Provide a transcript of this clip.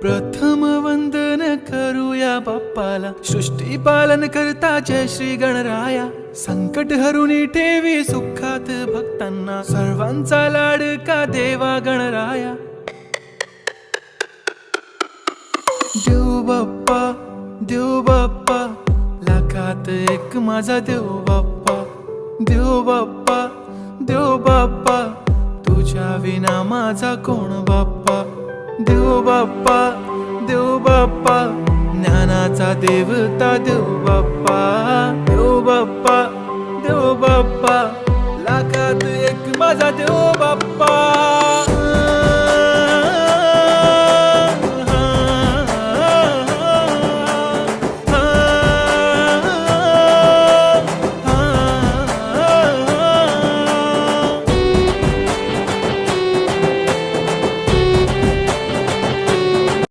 प्रथम वंदन करूया बाप्पाला, सृष्टी पालन करता जय श्री गणराया. संकट हरुनी ठेवी सुखात भक्तांना, सर्वांचा लाडका देवा गणराया. देव बाप्पा, देव बाप्पा, लाखात एक माझा देव बाप्पा. देव बाप्पा, देव बाप्पा, तुझ्या विना माझा कोण बाप्पा. देव बाप्पा, देव बाप्पा, ज्ञानाचा देवता देव बाप्पा. देव बाप्पा, देव बाप्पा, लाखात एक माझा देव